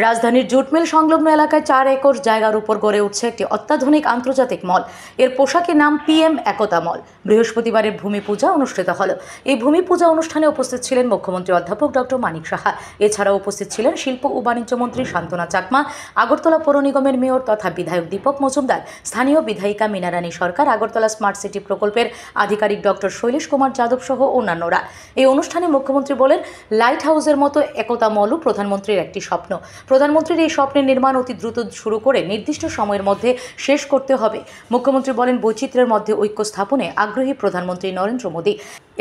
রাজধানীর জুটমিল সংলগ্ন এলাকায় 4 একর জায়গার উপর গড়ে উঠছে একটি অত্যাধুনিক আন্তর্জাতিক মল। এর পোশাকের নাম PM একতা মল। বৃহস্পতিবারের ভূমি পূজা অনুষ্ঠিত হল। এই ভূমি পূজা অনুষ্ঠানে উপস্থিত ছিলেন মুখ্যমন্ত্রী অধ্যাপক ডক্টর মানিক সাহা। এছাড়াও উপস্থিত ছিলেন শিল্প ও বাণিজ্য মন্ত্রী শান্তনা চাকমা, আগরতলা পৌর নিগমের মেয়র তথা বিধায়ক দীপক মজুমদার, স্থানীয় বিধায়িকা মীনারানী সরকার, আগরতলা স্মার্ট সিটি প্রকল্পের আধিকারিক ডক্টর শৈলেশ কুমার যাদব সহ অন্যান্যরা। এই অনুষ্ঠানে মুখ্যমন্ত্রী বলেন, লাইট হাউসের মতো একতা মলও প্রধানমন্ত্রীর একটি স্বপ্ন। প্রধানমন্ত্রীর এই স্বপ্নের নির্মাণ অতি দ্রুত শুরু করে নির্দিষ্ট সময়ের মধ্যে শেষ করতে হবে। মুখ্যমন্ত্রী বলেন, বৈচিত্র্যের মধ্যে ঐক্য স্থাপনে আগ্রহী প্রধানমন্ত্রী নরেন্দ্র মোদী।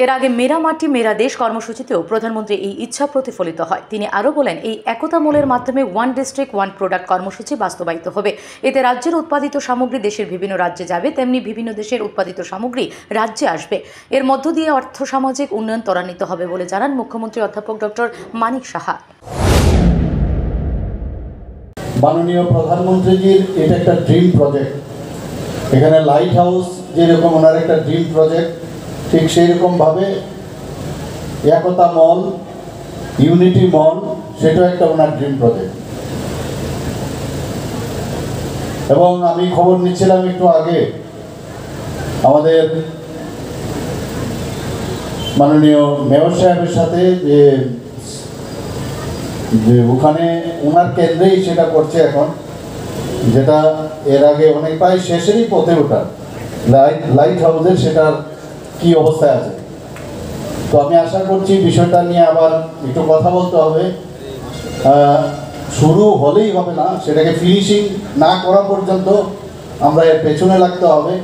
এর আগে মেরা মাটি মেরা দেশ কর্মসূচিতেও প্রধানমন্ত্রী এই ইচ্ছা প্রতিফলিত হয়। তিনি আরও বলেন, এই একতা মলের মাধ্যমে ওয়ান ডিস্ট্রিক্ট ওয়ান প্রোডাক্ট কর্মসূচি বাস্তবায়িত হবে। এতে রাজ্যের উৎপাদিত সামগ্রী দেশের বিভিন্ন রাজ্যে যাবে, তেমনি বিভিন্ন দেশের উৎপাদিত সামগ্রী রাজ্যে আসবে। এর মধ্য দিয়ে অর্থ সামাজিক উন্নয়ন ত্বরান্বিত হবে বলে জানান মুখ্যমন্ত্রী অধ্যাপক ডক্টর মানিক সাহা। মাননীয় প্রধানমন্ত্রীজির এটা একটা ড্রিম প্রজেক্ট। এখানে লাইট হাউস যেরকম ওনার একটা ড্রিম প্রজেক্ট, ঠিক সেই রকমভাবে একতা মল, ইউনিটি মল, সেটাও একটা ওনার ড্রিম প্রজেক্ট। এবং আমি খবর নিচ্ছিলাম একটু আগে, আমাদের মাননীয় মেয়র সাহেবের সাথে যে ওখানে ওনার কেন্দ্রেই সেটা করছে এখন, যেটা এর আগে অনেক প্রায় শেষেরই পথে ওঠা লাইট হাউসের সেটার কি অবস্থায় আছে। তো আমি আশা করছি বিষয়টা নিয়ে আবার একটু কথা বলতে হবে। শুরু হলেই হবে না, সেটাকে ফিনিশিং না করা পর্যন্ত আমরা এর পেছনে লাগতে হবে।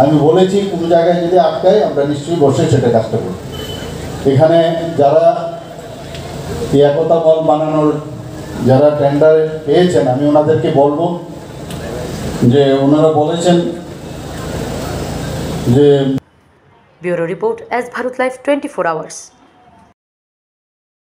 আমি বলেছি কোনো জায়গায় যদি আটকায় আমরা নিশ্চয়ই বসে সেটা কাজটা করব। এখানে যারা একতা মল বানানোর যারা টেন্ডার পেয়েছেন, আমি ওনাদেরকে বলবো যে ওনারা বলেছেন যে bureau report, S Bharat live 24 hours.